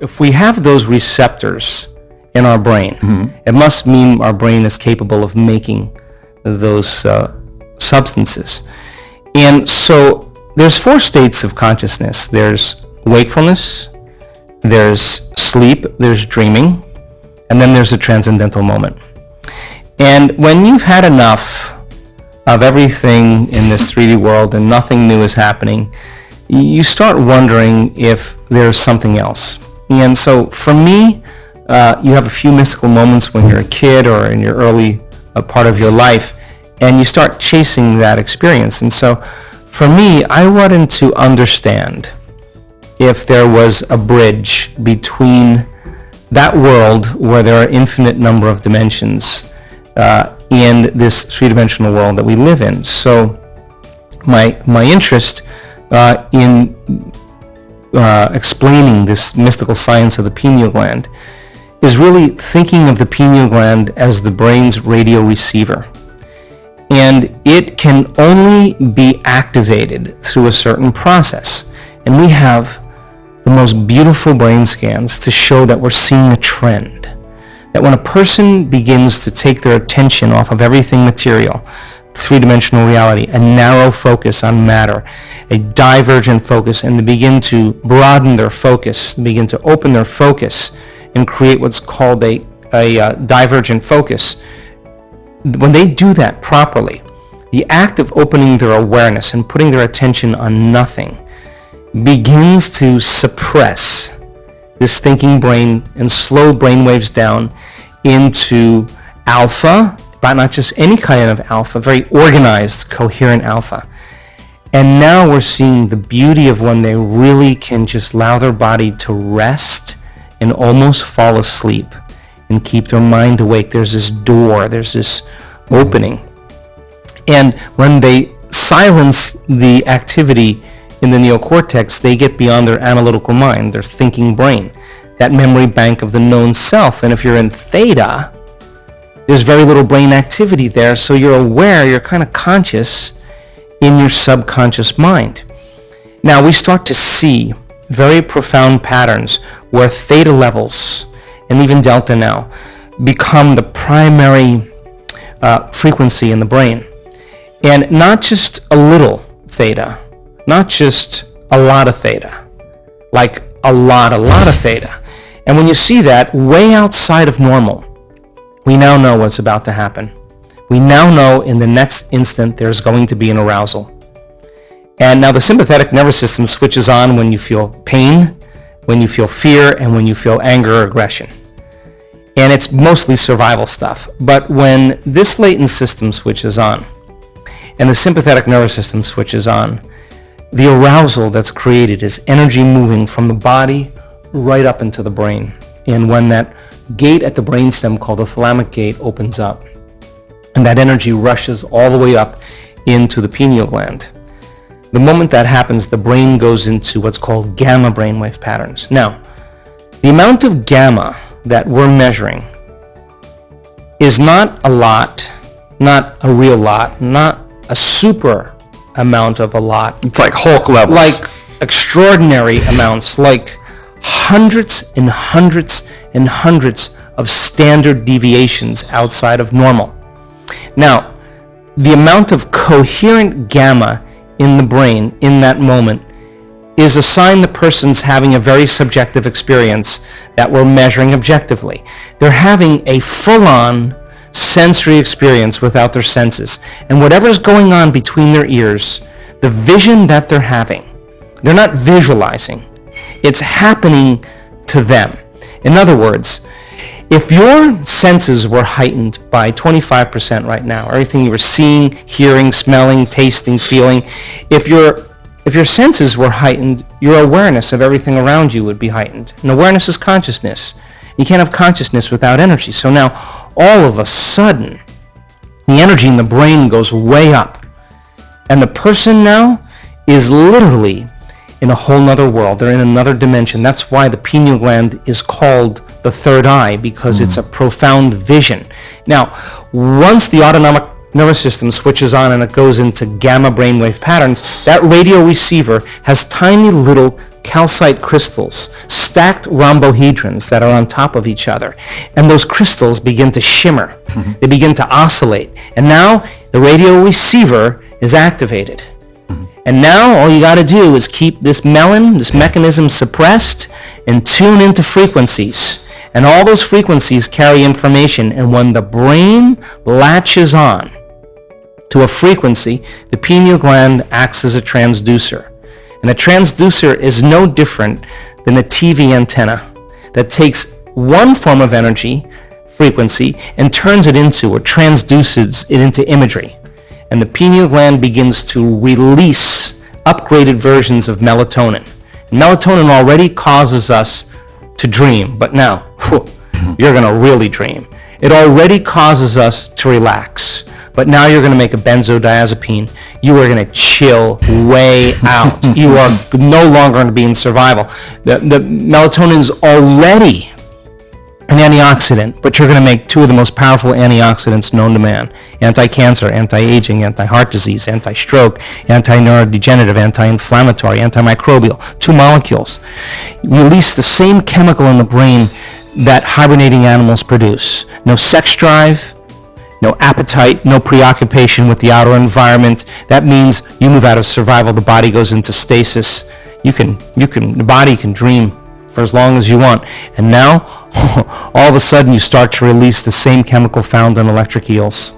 if we have those receptors in our brain, it must mean our brain is capable of making those substances. And so there's 4 states of consciousness. There's wakefulness, there's sleep, there's dreaming, and then there's a transcendental moment. And when you've had enough of everything in this 3D world and nothing new is happening, you start wondering if there's something else. And so for me, you have a few mystical moments when you're a kid or in your early part of your life, and you start chasing that experience. And so for me, I wanted to understand if there was a bridge between that world where there are infinite number of dimensions and this three-dimensional world that we live in. So my interest in explaining this mystical science of the pineal gland is really thinking of the pineal gland as the brain's radio receiver. And it can only be activated through a certain process. And we have the most beautiful brain scans to show that we're seeing a trend. That when a person begins to take their attention off of everything material, three-dimensional reality, a narrow focus on matter, a divergent focus, and they begin to broaden their focus, begin to open their focus and create what's called a divergent focus. When they do that properly, the act of opening their awareness and putting their attention on nothing begins to suppress this thinking brain and slow brain waves down into alpha, but not just any kind of alpha, very organized, coherent alpha. And now we're seeing the beauty of when they really can just allow their body to rest and almost fall asleep and keep their mind awake. There's this door, there's this opening. And when they silence the activity in the neocortex, they get beyond their analytical mind, their thinking brain, that memory bank of the known self. And if you're in theta, there's very little brain activity there, so you're aware, you're kind of conscious in your subconscious mind. Now we start to see very profound patterns where theta levels, and even delta now, become the primary frequency in the brain. And not just a little theta, not just a lot of theta, like a lot of theta. And when you see that way outside of normal, we now know what's about to happen. We now know in the next instant there's going to be an arousal. And now the sympathetic nervous system switches on when you feel pain, when you feel fear, and when you feel anger or aggression. And it's mostly survival stuff. But when this latent system switches on, and the sympathetic nervous system switches on, the arousal that's created is energy moving from the body right up into the brain. And when that gate at the brainstem called the thalamic gate opens up, and that energy rushes all the way up into the pineal gland, the moment that happens, the brain goes into what's called gamma brainwave patterns. Now, the amount of gamma that we're measuring is not a lot, not a real lot, not a super amount of a lot. It's like Hulk levels. Like extraordinary amounts, like hundreds and hundreds and hundreds of standard deviations outside of normal. Now, the amount of coherent gamma in the brain in that moment is a sign the person's having a very subjective experience that we're measuring objectively. They're having a full-on sensory experience without their senses. And whatever's going on between their ears, the vision that they're having, they're not visualizing. It's happening to them. In other words, if your senses were heightened by 25% right now, everything you were seeing, hearing, smelling, tasting, feeling, if your senses were heightened, your awareness of everything around you would be heightened. And awareness is consciousness. You can't have consciousness without energy. So now, all of a sudden, the energy in the brain goes way up. And the person now is literally in a whole nother world. They're in another dimension. That's why the pineal gland is called the third eye, because it's a profound vision. Now, once the autonomic nervous system switches on and it goes into gamma brainwave patterns, that radio receiver has tiny little calcite crystals, stacked rhombohedrons that are on top of each other. And those crystals begin to shimmer. They begin to oscillate. And now the radio receiver is activated. And now all you got to do is keep this mechanism suppressed and tune into frequencies. And all those frequencies carry information. And when the brain latches on to a frequency, the pineal gland acts as a transducer. And a transducer is no different than a TV antenna that takes one form of energy, frequency, and turns it into, or transduces it into imagery. And the pineal gland begins to release upgraded versions of melatonin. Melatonin already causes us to dream, but now, you're going to really dream. It already causes us to relax, but now you're going to make a benzodiazepine. You are going to chill way out. You are no longer going to be in survival. The melatonin is already an antioxidant, but you're going to make two of the most powerful antioxidants known to man: anti-cancer, anti-aging, anti-heart disease, anti-stroke, anti-neurodegenerative, anti-inflammatory, antimicrobial. 2 molecules. Release the same chemical in the brain that hibernating animals produce. No sex drive, no appetite, no preoccupation with the outer environment. That means you move out of survival, the body goes into stasis. The body can dream for as long as you want. And now, all of a sudden, you start to release the same chemical found in electric eels.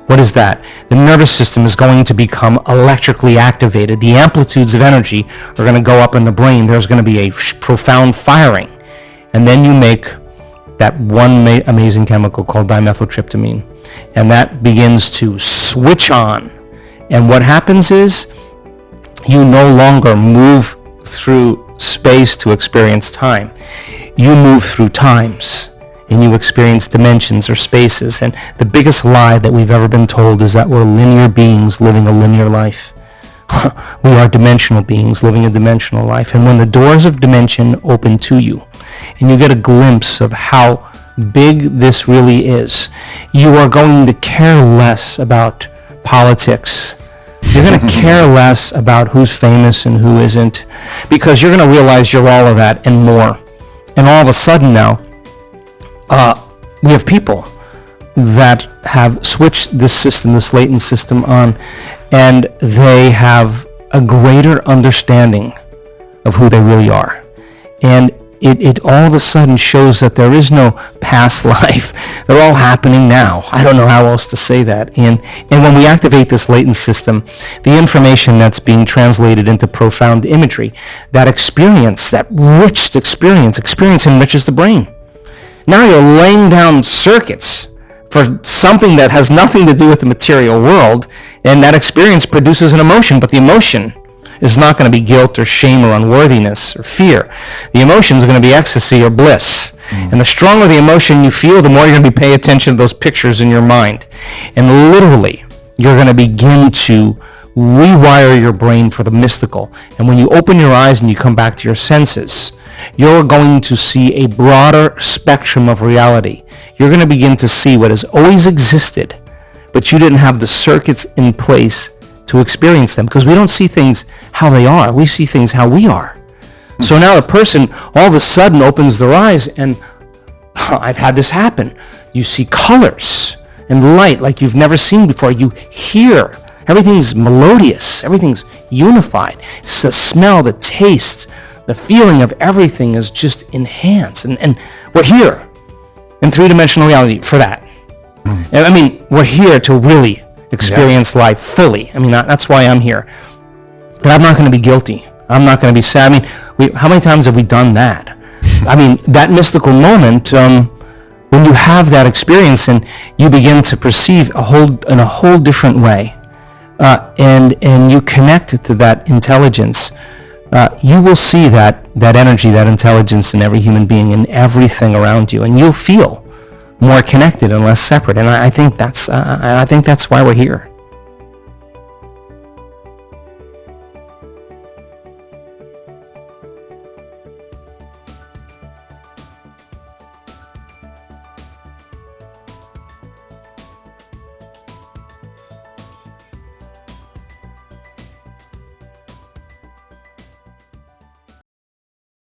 What is that? The nervous system is going to become electrically activated. The amplitudes of energy are going to go up in the brain. There's going to be a profound firing. And then you make that one amazing chemical called dimethyltryptamine. And that begins to switch on. And what happens is, you no longer move through space to experience time. You move through times, and you experience dimensions or spaces. And the biggest lie that we've ever been told is that we're linear beings living a linear life. We are dimensional beings living a dimensional life. And when the doors of dimension open to you, and you get a glimpse of how big this really is, you are going to care less about politics. You're going to care less about who's famous and who isn't, because you're going to realize you're all of that and more. And all of a sudden now, we have people that have switched this system, this latent system on, and they have a greater understanding of who they really are. And it all of a sudden shows that there is no past life. They're all happening now. I don't know how else to say that. And when we activate this latent system, the information that's being translated into profound imagery, that experience, that rich experience enriches the brain. Now you're laying down circuits for something that has nothing to do with the material world, and that experience produces an emotion, but the emotion is not going to be guilt or shame or unworthiness or fear. The emotion is going to be ecstasy or bliss. And the stronger the emotion you feel, the more you're going to be paying attention to those pictures in your mind. And literally, you're going to begin to rewire your brain for the mystical. And when you open your eyes and you come back to your senses, you're going to see a broader spectrum of reality. You're going to begin to see what has always existed, but you didn't have the circuits in place to experience them, because we don't see things how they are. We see things how we are. So now the person all of a sudden opens their eyes, and I've had this happen. You see colors and light like you've never seen before. You hear. Everything's melodious. Everything's unified. It's the smell, the taste, the feeling of everything is just enhanced. And we're here in three-dimensional reality for that. I mean, we're here to really experience life fully. I mean, that's why I'm here. But I'm not going to be guilty. I'm not going to be sad. I mean, how many times have we done that? I mean, that mystical moment, when you have that experience and you begin to perceive in a whole different way, and you connect it to that intelligence, you will see that energy, that intelligence in every human being, in everything around you, and you'll feel more connected and less separate. And I think that's why we're here.